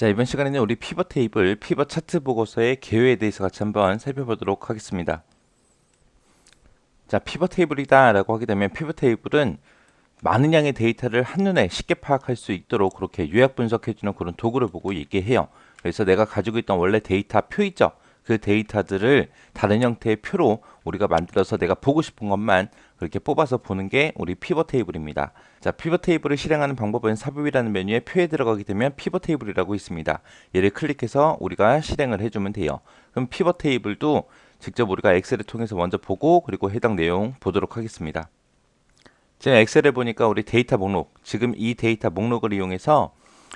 자, 이번 시간에는 우리 피벗 테이블, 피벗 차트 보고서의 개요에 대해서 같이 한번 살펴보도록 하겠습니다. 자, 피벗 테이블이다 라고 하게 되면 피벗 테이블은 많은 양의 데이터를 한눈에 쉽게 파악할 수 있도록 그렇게 요약 분석해주는 그런 도구를 보고 얘기해요. 그래서 내가 가지고 있던 원래 데이터 표 있죠? 그 데이터들을 다른 형태의 표로 우리가 만들어서 내가 보고 싶은 것만 그렇게 뽑아서 보는 게 우리 피벗 테이블입니다. 자, 피벗 테이블을 실행하는 방법은 삽입이라는 메뉴에 표에 들어가게 되면 피벗 테이블이라고 있습니다. 얘를 클릭해서 우리가 실행을 해주면 돼요. 그럼 피벗 테이블도 직접 우리가 엑셀을 통해서 먼저 보고 그리고 해당 내용 보도록 하겠습니다. 제가 엑셀에 보니까 우리 데이터 목록, 지금 이 데이터 목록을 이용해서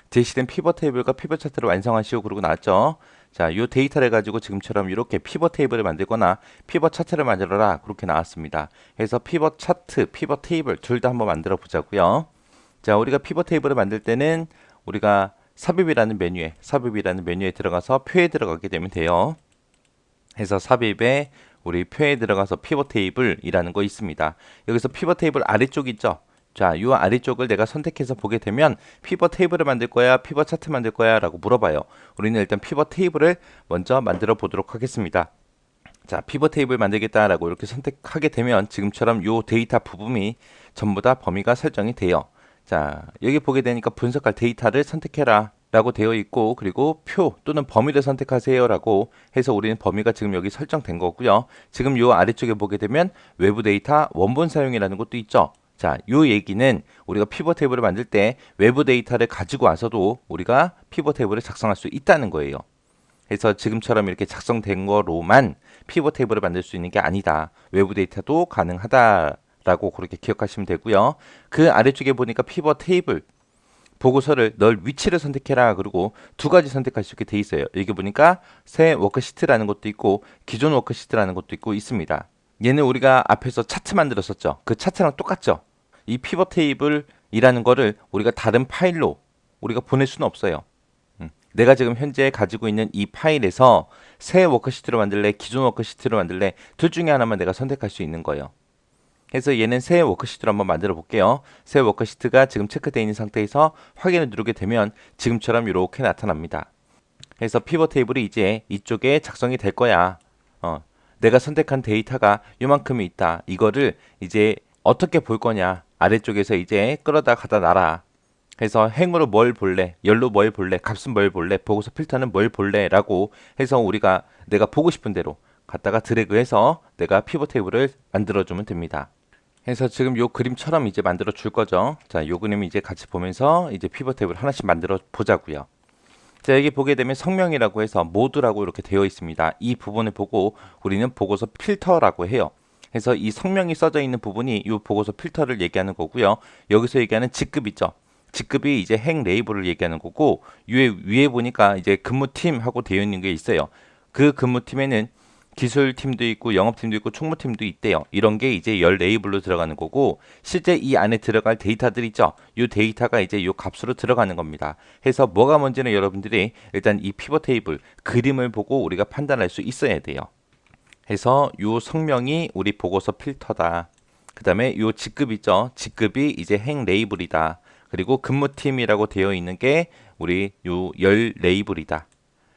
제시된 피벗 테이블과 피벗 차트를 완성하시오 그러고 나왔죠. 자, 이 데이터를 가지고 지금처럼 이렇게 피벗 테이블을 만들거나 피벗 차트를 만들어라 그렇게 나왔습니다. 그래서 피벗 차트, 피벗 테이블 둘 다 한번 만들어 보자고요. 자, 우리가 피벗 테이블을 만들 때는 우리가 삽입이라는 메뉴에 들어가서 표에 들어가게 되면 돼요. 해서 삽입에 우리 표에 들어가서 피벗 테이블이라는 거 있습니다. 여기서 피벗 테이블 아래쪽 있죠? 자, 이 아래쪽을 내가 선택해서 보게 되면 피벗 테이블을 만들 거야, 피벗 차트 만들 거야 라고 물어봐요. 우리는 일단 피벗 테이블을 먼저 만들어 보도록 하겠습니다. 자, 피벗 테이블 만들겠다라고 이렇게 선택하게 되면 지금처럼 이 데이터 부분이 전부 다 범위가 설정이 돼요. 자, 여기 보게 되니까 분석할 데이터를 선택해라 라고 되어 있고, 그리고 표 또는 범위를 선택하세요 라고 해서 우리는 범위가 지금 여기 설정된 거고요. 지금 이 아래쪽에 보게 되면 외부 데이터 원본 사용이라는 것도 있죠. 자, 요 얘기는 우리가 피벗 테이블을 만들 때 외부 데이터를 가지고 와서도 우리가 피벗 테이블을 작성할 수 있다는 거예요. 그래서 지금처럼 이렇게 작성된 거로만 피벗 테이블을 만들 수 있는 게 아니다. 외부 데이터도 가능하다라고 그렇게 기억하시면 되고요. 그 아래쪽에 보니까 피벗 테이블 보고서를 넣을 위치를 선택해라. 그리고 두 가지 선택할 수 있게 돼 있어요. 여기 보니까 새 워크시트라는 것도 있고 기존 워크시트라는 것도 있고 있습니다. 얘는 우리가 앞에서 차트 만들었었죠. 그 차트랑 똑같죠. 이 피벗 테이블이라는 거를 우리가 다른 파일로 우리가 보낼 수는 없어요. 내가 지금 현재 가지고 있는 이 파일에서 새 워크시트로 만들래, 기존 워크시트로 만들래, 둘 중에 하나만 내가 선택할 수 있는 거예요. 그래서 얘는 새 워크시트로 한번 만들어 볼게요. 새 워크시트가 지금 체크되어 있는 상태에서 확인을 누르게 되면 지금처럼 이렇게 나타납니다. 그래서 피벗 테이블이 이제 이쪽에 작성이 될 거야. 내가 선택한 데이터가 이만큼이 있다. 이거를 이제 어떻게 볼 거냐. 아래쪽에서 이제 끌어다 갖다 놔라. 그래서 행으로 뭘 볼래, 열로 뭘 볼래, 값은 뭘 볼래, 보고서 필터는 뭘 볼래 라고 해서 우리가 내가 보고 싶은 대로 갖다가 드래그해서 내가 피벗 테이블을 만들어주면 됩니다. 그래서 지금 요 그림처럼 이제 만들어 줄 거죠. 자, 요 그림 이제 같이 보면서 이제 피벗 테이블 하나씩 만들어 보자고요. 자, 여기 보게 되면 성명이라고 해서 모두라고 이렇게 되어 있습니다. 이 부분을 보고 우리는 보고서 필터라고 해요. 그래서 이 성명이 써져 있는 부분이 이 보고서 필터를 얘기하는 거고요. 여기서 얘기하는 직급 있죠. 직급이 이제 행 레이블을 얘기하는 거고 위에 보니까 이제 근무팀하고 되어 있는 게 있어요. 그 근무팀에는 기술팀도 있고 영업팀도 있고 총무팀도 있대요. 이런 게 이제 열 레이블로 들어가는 거고 실제 이 안에 들어갈 데이터들 있죠. 이 데이터가 이제 이 값으로 들어가는 겁니다. 해서 뭐가 뭔지는 여러분들이 일단 이 피벗 테이블 그림을 보고 우리가 판단할 수 있어야 돼요. 해서 이 성명이 우리 보고서 필터다. 그 다음에 이 직급 있죠. 직급이 이제 행 레이블이다. 그리고 근무팀이라고 되어 있는 게 우리 요 열 레이블이다.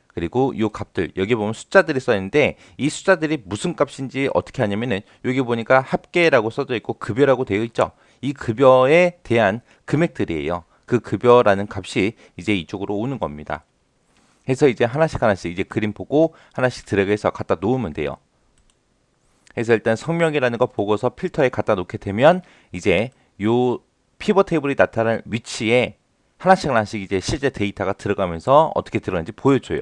그리고 요 값들 여기 보면 숫자들이 써 있는데 이 숫자들이 무슨 값인지 어떻게 하냐면은 여기 보니까 합계라고 써져 있고 급여라고 되어 있죠. 이 급여에 대한 금액들이에요. 그 급여라는 값이 이제 이쪽으로 오는 겁니다. 해서 이제 하나씩 이제 그림 보고 하나씩 드래그해서 갖다 놓으면 돼요. 그래서 일단 성명이라는 거 보고서 필터에 갖다 놓게 되면 이제 요 피벗 테이블이 나타날 위치에 하나씩 이제 실제 데이터가 들어가면서 어떻게 들어가는지 보여줘요.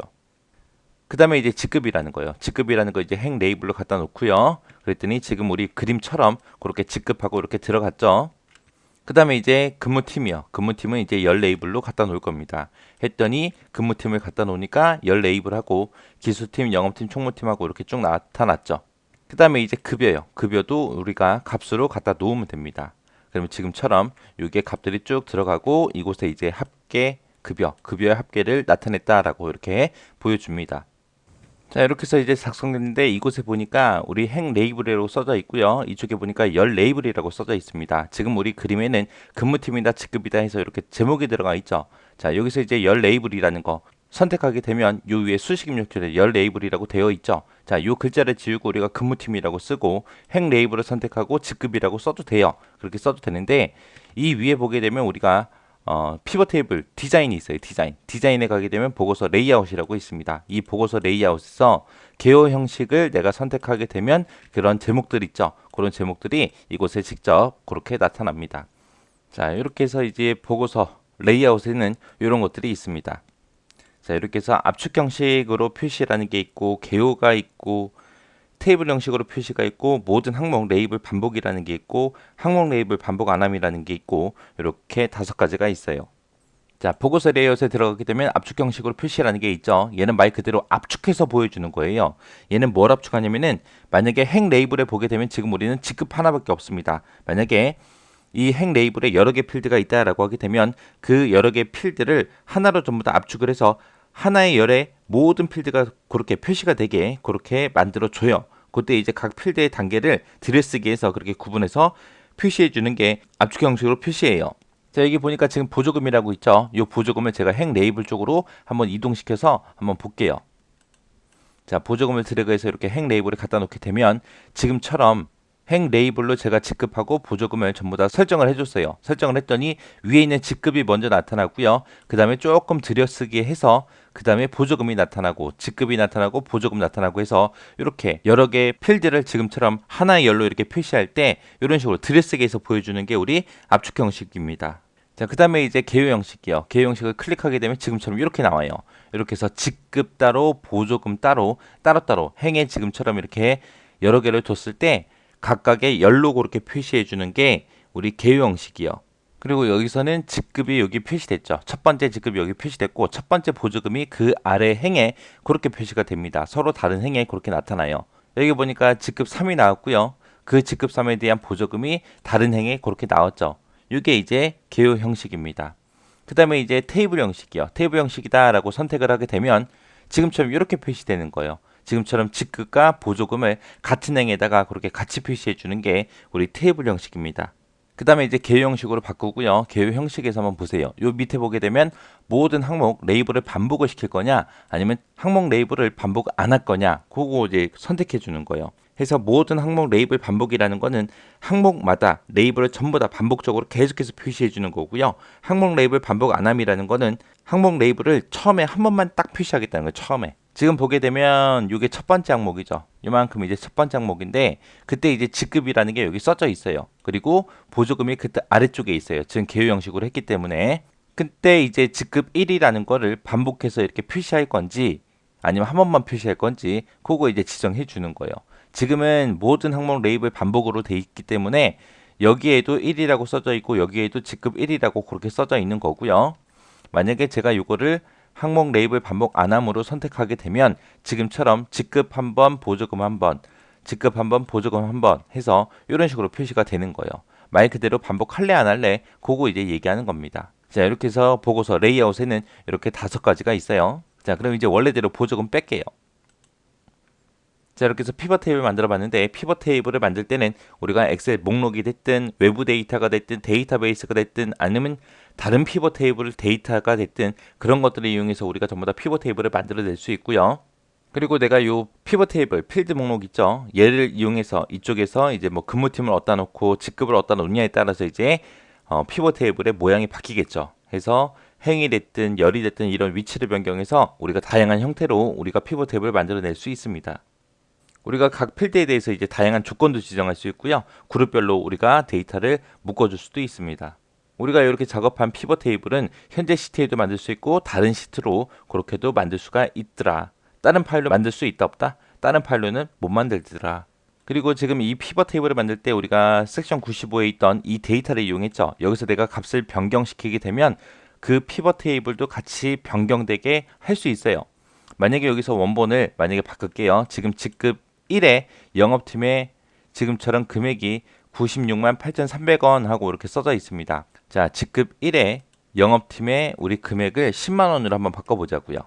그 다음에 이제 직급이라는 거예요. 직급이라는 거 이제 행 레이블로 갖다 놓고요. 그랬더니 지금 우리 그림처럼 그렇게 직급하고 이렇게 들어갔죠. 그 다음에 이제 근무팀이요. 근무팀은 이제 열 레이블로 갖다 놓을 겁니다. 했더니 근무팀을 갖다 놓으니까 열 레이블하고 기술팀, 영업팀, 총무팀하고 이렇게 쭉 나타났죠. 그 다음에 이제 급여요. 급여도 우리가 값으로 갖다 놓으면 됩니다. 그러면 지금처럼 이게 값들이 쭉 들어가고 이곳에 이제 합계 급여의 합계를 나타냈다라고 이렇게 보여줍니다. 자, 이렇게 해서 이제 작성됐는데 이곳에 보니까 우리 행 레이블이라고 써져 있고요. 이쪽에 보니까 열 레이블이라고 써져 있습니다. 지금 우리 그림에는 근무팀이다, 직급이다 해서 이렇게 제목이 들어가 있죠. 자, 여기서 이제 열 레이블이라는 거 선택하게 되면 요 위에 수식 입력줄에 열 레이블이라고 되어 있죠. 자, 요 글자를 지우고 우리가 근무팀이라고 쓰고 행 레이블을 선택하고 직급이라고 써도 돼요. 그렇게 써도 되는데 이 위에 보게 되면 우리가 피벗 테이블 디자인이 있어요. 디자인에 가게 되면 보고서 레이아웃이라고 있습니다. 이 보고서 레이아웃에서 개요 형식을 내가 선택하게 되면 그런 제목들 있죠. 그런 제목들이 이곳에 직접 그렇게 나타납니다. 자, 이렇게 해서 이제 보고서 레이아웃에는 이런 것들이 있습니다. 자, 이렇게 해서 압축 형식으로 표시라는 게 있고 개요가 있고 테이블 형식으로 표시가 있고 모든 항목 레이블 반복이라는 게 있고 항목 레이블 반복 안함이라는 게 있고 이렇게 5가지가 있어요. 자, 보고서 레이아웃에 들어가게 되면 압축 형식으로 표시라는 게 있죠. 얘는 말 그대로 압축해서 보여주는 거예요. 얘는 뭘 압축하냐면은 만약에 행 레이블에 보게 되면 지금 우리는 직급 하나밖에 없습니다. 만약에 이 행 레이블에 여러 개 필드가 있다라고 하게 되면 그 여러 개 필드를 하나로 전부 다 압축을 해서 하나의 열에 모든 필드가 그렇게 표시가 되게 그렇게 만들어 줘요. 그때 이제 각 필드의 단계를 들여쓰기해서 그렇게 구분해서 표시해 주는 게 압축 형식으로 표시해요. 자, 여기 보니까 지금 보조금이라고 있죠. 이 보조금을 제가 행 레이블 쪽으로 한번 이동시켜서 한번 볼게요. 자, 보조금을 드래그해서 이렇게 행 레이블을 갖다 놓게 되면 지금처럼 행 레이블로 제가 직급하고 보조금을 전부 다 설정을 해줬어요. 설정을 했더니 위에 있는 직급이 먼저 나타나고요. 그 다음에 조금 들여쓰기 해서 그 다음에 보조금이 나타나고 직급이 나타나고 보조금 나타나고 해서 이렇게 여러 개의 필드를 지금처럼 하나의 열로 이렇게 표시할 때 이런 식으로 들여쓰기 해서 보여주는 게 우리 압축 형식입니다. 자, 그 다음에 이제 개요 형식이요. 개요 형식을 클릭하게 되면 지금처럼 이렇게 나와요. 이렇게 해서 직급 따로 보조금 따로 따로따로 행에 지금처럼 이렇게 여러 개를 뒀을 때 각각의 열로 그렇게 표시해 주는 게 우리 개요 형식이요. 그리고 여기서는 직급이 여기 표시됐죠. 첫 번째 직급이 여기 표시됐고 첫 번째 보조금이 그 아래 행에 그렇게 표시가 됩니다. 서로 다른 행에 그렇게 나타나요. 여기 보니까 직급 3이 나왔고요. 그 직급 3에 대한 보조금이 다른 행에 그렇게 나왔죠. 이게 이제 개요 형식입니다. 그 다음에 이제 테이블 형식이요. 테이블 형식이다라고 선택을 하게 되면 지금처럼 이렇게 표시되는 거예요. 지금처럼 직급과 보조금을 같은 행에다가 그렇게 같이 표시해 주는 게 우리 테이블 형식입니다. 그 다음에 이제 개요 형식으로 바꾸고요. 개요 형식에서 한번 보세요. 요 밑에 보게 되면 모든 항목 레이블을 반복을 시킬 거냐 아니면 항목 레이블을 반복 안 할 거냐 그거 이제 선택해 주는 거예요. 해서 모든 항목 레이블 반복이라는 거는 항목마다 레이블을 전부 다 반복적으로 계속해서 표시해 주는 거고요. 항목 레이블 반복 안함이라는 거는 항목 레이블을 처음에 한 번만 딱 표시하겠다는 거예요. 처음에. 지금 보게 되면 이게 첫 번째 항목이죠. 이만큼 이제 첫 번째 항목인데 그때 이제 직급이라는 게 여기 써져 있어요. 그리고 보조금이 그때 아래쪽에 있어요. 지금 개요 형식으로 했기 때문에 그때 이제 직급 1이라는 거를 반복해서 이렇게 표시할 건지 아니면 한 번만 표시할 건지 그거 이제 지정해 주는 거예요. 지금은 모든 항목 레이블 반복으로 돼 있기 때문에 여기에도 1이라고 써져 있고 여기에도 직급 1이라고 그렇게 써져 있는 거고요. 만약에 제가 이거를 항목 레이블 반복 안함으로 선택하게 되면 지금처럼 직급 한 번, 보조금 한 번, 직급 한 번, 보조금 한 번 해서 이런 식으로 표시가 되는 거예요. 말 그대로 반복할래 안 할래 그거 이제 얘기하는 겁니다. 자, 이렇게 해서 보고서 레이아웃에는 이렇게 5가지가 있어요. 자, 그럼 이제 원래대로 보조금 뺄게요. 자, 이렇게 해서 피벗 테이블을 만들어 봤는데 피벗 테이블을 만들 때는 우리가 엑셀 목록이 됐든 외부 데이터가 됐든 데이터베이스가 됐든 아니면 다른 피벗 테이블 데이터가 됐든 그런 것들을 이용해서 우리가 전부 다 피벗 테이블을 만들어낼 수 있고요. 그리고 내가 요 피벗 테이블 필드 목록 있죠. 얘를 이용해서 이쪽에서 이제 뭐 근무팀을 어디다 놓고 직급을 어디다 놓냐에 따라서 이제 피벗 테이블의 모양이 바뀌겠죠. 해서 행이 됐든 열이 됐든 이런 위치를 변경해서 우리가 다양한 형태로 우리가 피벗 테이블을 만들어낼 수 있습니다. 우리가 각 필드에 대해서 이제 다양한 조건도 지정할 수 있고요. 그룹별로 우리가 데이터를 묶어줄 수도 있습니다. 우리가 이렇게 작업한 피벗 테이블은 현재 시트에도 만들 수 있고 다른 시트로 그렇게도 만들 수가 있더라. 다른 파일로 만들 수 있다 없다? 다른 파일로는 못 만들더라. 그리고 지금 이 피벗 테이블을 만들 때 우리가 섹션 95에 있던 이 데이터를 이용했죠. 여기서 내가 값을 변경시키게 되면 그 피벗 테이블도 같이 변경되게 할 수 있어요. 만약에 여기서 원본을 만약에 바꿀게요. 지금 직급 1에 영업팀에 지금처럼 금액이 96만 8,300원 하고 이렇게 써져 있습니다. 자, 직급 1에 영업팀에 우리 금액을 10만 원으로 한번 바꿔보자고요.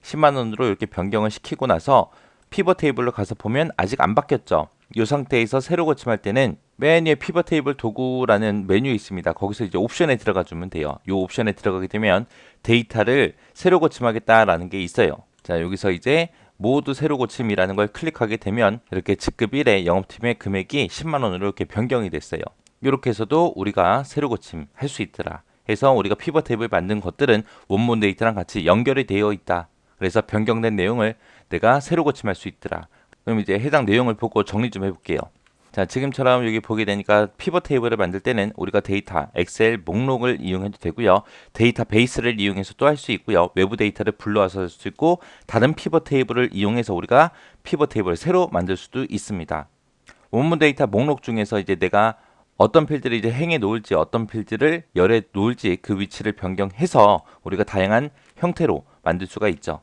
10만 원으로 이렇게 변경을 시키고 나서 피벗 테이블로 가서 보면 아직 안 바뀌었죠. 이 상태에서 새로 고침할 때는 맨 위에 피벗 테이블 도구라는 메뉴 있습니다. 거기서 이제 옵션에 들어가 주면 돼요. 이 옵션에 들어가게 되면 데이터를 새로 고침하겠다라는 게 있어요. 자, 여기서 이제 모두 새로 고침이라는 걸 클릭하게 되면 이렇게 직급 1의 영업팀의 금액이 10만 원으로 이렇게 변경이 됐어요. 이렇게 해서도 우리가 새로 고침 할 수 있더라. 해서 우리가 피벗 테이블 만든 것들은 원본 데이터랑 같이 연결이 되어 있다. 그래서 변경된 내용을 내가 새로 고침할 수 있더라. 그럼 이제 해당 내용을 보고 정리 좀 해볼게요. 자, 지금처럼 여기 보게 되니까 피벗 테이블을 만들 때는 우리가 데이터, 엑셀 목록을 이용해도 되고요. 데이터 베이스를 이용해서 또 할 수 있고요. 외부 데이터를 불러와서 할 수 있고 다른 피벗 테이블을 이용해서 우리가 피벗 테이블을 새로 만들 수도 있습니다. 원본 데이터 목록 중에서 이제 내가 어떤 필드를 이제 행해 놓을지 어떤 필드를 열에 놓을지 그 위치를 변경해서 우리가 다양한 형태로 만들 수가 있죠.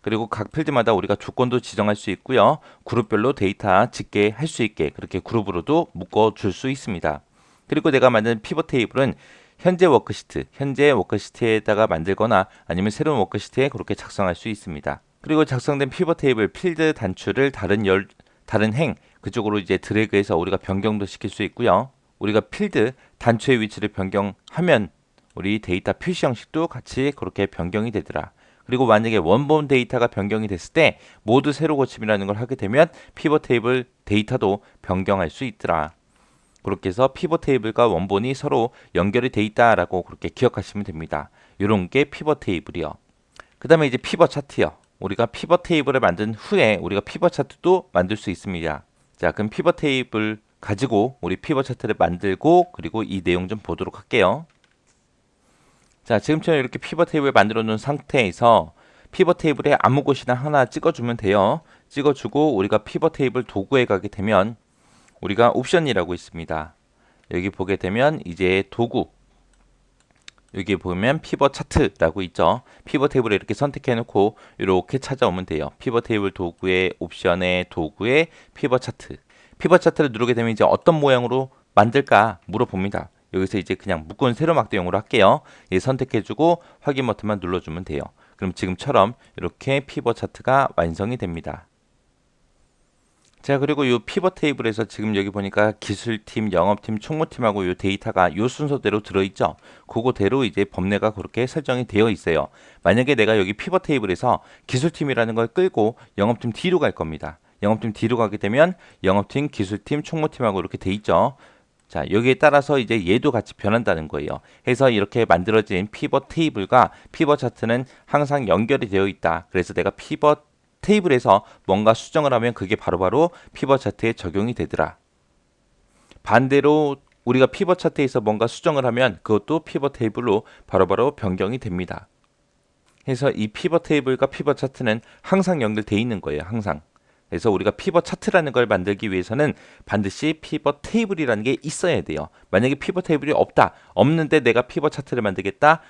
그리고 각 필드마다 우리가 조건도 지정할 수 있고요. 그룹별로 데이터 집계할 수 있게 그렇게 그룹으로도 묶어줄 수 있습니다. 그리고 내가 만든 피벗 테이블은 현재 워크시트에다가 만들거나 아니면 새로운 워크시트에 그렇게 작성할 수 있습니다. 그리고 작성된 피벗 테이블 필드 단추를 다른 행 그쪽으로 이제 드래그해서 우리가 변경도 시킬 수 있고요. 우리가 필드 단추의 위치를 변경하면 우리 데이터 표시 형식도 같이 그렇게 변경이 되더라. 그리고 만약에 원본 데이터가 변경이 됐을 때 모두 새로 고침이라는 걸 하게 되면 피벗 테이블 데이터도 변경할 수 있더라. 그렇게 해서 피벗 테이블과 원본이 서로 연결이 돼 있다라고 그렇게 기억하시면 됩니다. 이런 게 피벗 테이블이요. 그 다음에 이제 피벗 차트요. 우리가 피벗 테이블을 만든 후에 우리가 피벗 차트도 만들 수 있습니다. 자, 그럼 피벗 테이블 가지고 우리 피벗 차트를 만들고 그리고 이 내용 좀 보도록 할게요. 자, 지금처럼 이렇게 피벗 테이블 만들어 놓은 상태에서 피벗 테이블에 아무 곳이나 하나 찍어주면 돼요. 찍어주고 우리가 피벗 테이블 도구에 가게 되면 우리가 옵션이라고 있습니다. 여기 보게 되면 이제 도구 여기 보면 피벗 차트라고 있죠. 피벗 테이블을 이렇게 선택해 놓고 이렇게 찾아오면 돼요. 피벗 테이블 도구의 옵션의 도구의 피벗 차트. 피벗 차트를 누르게 되면 이제 어떤 모양으로 만들까 물어봅니다. 여기서 이제 그냥 묶은 세로 막대용으로 할게요. 예, 선택해주고 확인 버튼만 눌러주면 돼요. 그럼 지금처럼 이렇게 피벗 차트가 완성이 됩니다. 자, 그리고 이 피벗 테이블에서 지금 여기 보니까 기술팀, 영업팀, 총무팀하고 이 데이터가 이 순서대로 들어있죠. 그거대로 이제 범례가 그렇게 설정이 되어 있어요. 만약에 내가 여기 피벗 테이블에서 기술팀이라는 걸 끌고 영업팀 뒤로 갈 겁니다. 영업팀 뒤로 가게 되면 영업팀, 기술팀, 총무팀하고 이렇게 돼 있죠. 자, 여기에 따라서 이제 얘도 같이 변한다는 거예요. 해서 이렇게 만들어진 피벗 테이블과 피벗 차트는 항상 연결이 되어 있다. 그래서 내가 피벗 테이블에서 뭔가 수정을 하면 그게 바로바로 피벗 차트에 적용이 되더라. 반대로 우리가 피벗 차트에서 뭔가 수정을 하면 그것도 피벗 테이블로 바로바로 변경이 됩니다. 그래서 이 피벗 테이블과 피벗 차트는 항상 연결되어 있는 거예요. 항상. 그래서 우리가 피벗 차트라는 걸 만들기 위해서는 반드시 피벗 테이블이라는 게 있어야 돼요. 만약에 피벗 테이블이 없는데 내가 피벗 차트를 만들겠다?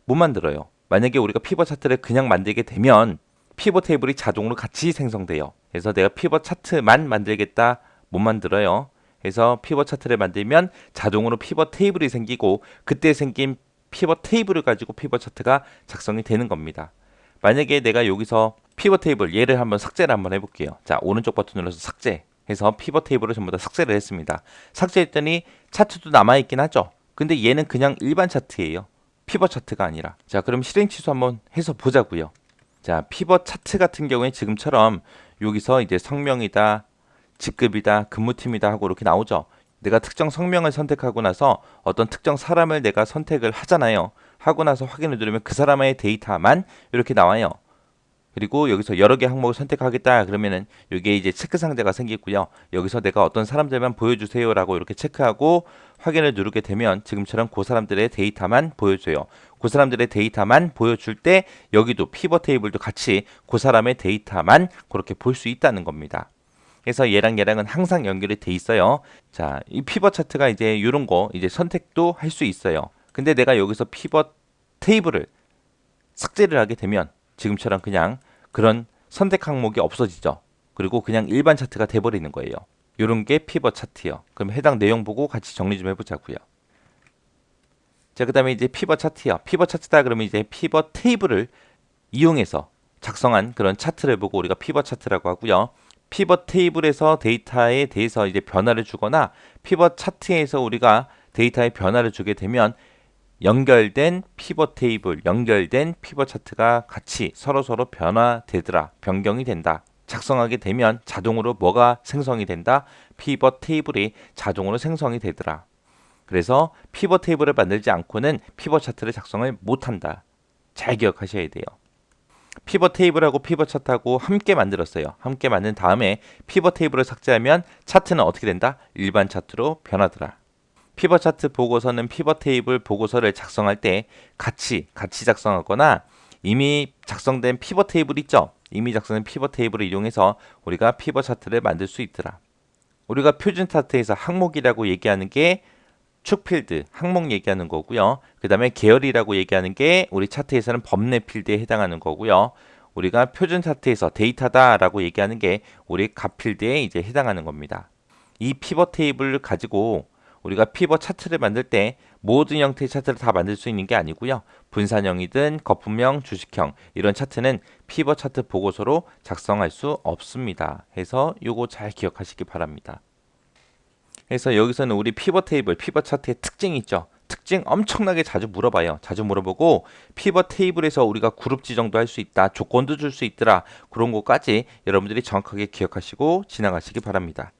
못 만들어요. 만약에 우리가 피벗 차트를 그냥 만들게 되면 피벗 테이블이 자동으로 같이 생성돼요. 그래서 내가 피벗 차트만 만들겠다? 못 만들어요. 그래서 피벗 차트를 만들면 자동으로 피벗 테이블이 생기고 그때 생긴 피벗 테이블을 가지고 피벗 차트가 작성이 되는 겁니다. 만약에 내가 여기서 피벗 테이블 얘를 한번 삭제를 한번 해볼게요. 자, 오른쪽 버튼 눌러서 삭제 해서 피벗 테이블을 전부 다 삭제를 했습니다. 삭제했더니 차트도 남아있긴 하죠. 근데 얘는 그냥 일반 차트예요. 피벗 차트가 아니라. 자, 그럼 실행 취소 한번 해서 보자고요. 자, 피벗 차트 같은 경우에 지금처럼 여기서 이제 성명이다, 직급이다, 근무팀이다 하고 이렇게 나오죠. 내가 특정 성명을 선택하고 나서 어떤 특정 사람을 내가 선택을 하잖아요. 하고 나서 확인을 누르면 그 사람의 데이터만 이렇게 나와요. 그리고 여기서 여러 개 항목을 선택하겠다 그러면은 이게 이제 체크 상자가 생기고요. 여기서 내가 어떤 사람들만 보여주세요라고 이렇게 체크하고 확인을 누르게 되면 지금처럼 그 사람들의 데이터만 보여줘요. 그 사람들의 데이터만 보여줄 때 여기도 피벗 테이블도 같이 그 사람의 데이터만 그렇게 볼 수 있다는 겁니다. 그래서 얘랑은 항상 연결이 돼 있어요. 자, 이 피벗 차트가 이제 이런 거 이제 선택도 할 수 있어요. 근데 내가 여기서 피벗 테이블을 삭제를 하게 되면 지금처럼 그냥 그런 선택 항목이 없어지죠. 그리고 그냥 일반 차트가 돼버리는 거예요. 이런 게 피벗 차트요. 그럼 해당 내용 보고 같이 정리 좀 해보자고요. 자, 그 다음에 이제 피벗 차트요. 피벗 차트다 그러면 이제 피벗 테이블을 이용해서 작성한 그런 차트를 보고 우리가 피벗 차트라고 하고요. 피벗 테이블에서 데이터에 대해서 이제 변화를 주거나 피벗 차트에서 우리가 데이터에 변화를 주게 되면 연결된 피벗 테이블, 연결된 피벗 차트가 같이 서로서로 변화되더라, 변경이 된다. 작성하게 되면 자동으로 뭐가 생성이 된다? 피벗 테이블이 자동으로 생성이 되더라. 그래서 피벗 테이블을 만들지 않고는 피벗 차트를 작성을 못한다. 잘 기억하셔야 돼요. 피벗 테이블하고 피벗 차트하고 함께 만들었어요. 함께 만든 다음에 피벗 테이블을 삭제하면 차트는 어떻게 된다? 일반 차트로 변하더라. 피벗 차트 보고서는 피벗 테이블 보고서를 작성할 때 같이 작성하거나 이미 작성된 피벗 테이블 있죠? 이미 작성된 피벗 테이블을 이용해서 우리가 피벗 차트를 만들 수 있더라. 우리가 표준 차트에서 항목이라고 얘기하는 게 축필드, 항목 얘기하는 거고요. 그 다음에 계열이라고 얘기하는 게 우리 차트에서는 범례 필드에 해당하는 거고요. 우리가 표준 차트에서 데이터다라고 얘기하는 게 우리 값 필드에 이제 해당하는 겁니다. 이 피벗 테이블을 가지고 우리가 피벗 차트를 만들 때 모든 형태의 차트를 다 만들 수 있는 게 아니고요. 분산형이든 거품형, 주식형 이런 차트는 피벗 차트 보고서로 작성할 수 없습니다. 해서 요거 잘 기억하시기 바랍니다. 그래서 여기서는 우리 피벗 테이블, 피벗 차트의 특징이 있죠. 특징 엄청나게 자주 물어봐요. 자주 물어보고 피벗 테이블에서 우리가 그룹 지정도 할 수 있다. 조건도 줄 수 있더라. 그런 것까지 여러분들이 정확하게 기억하시고 지나가시기 바랍니다.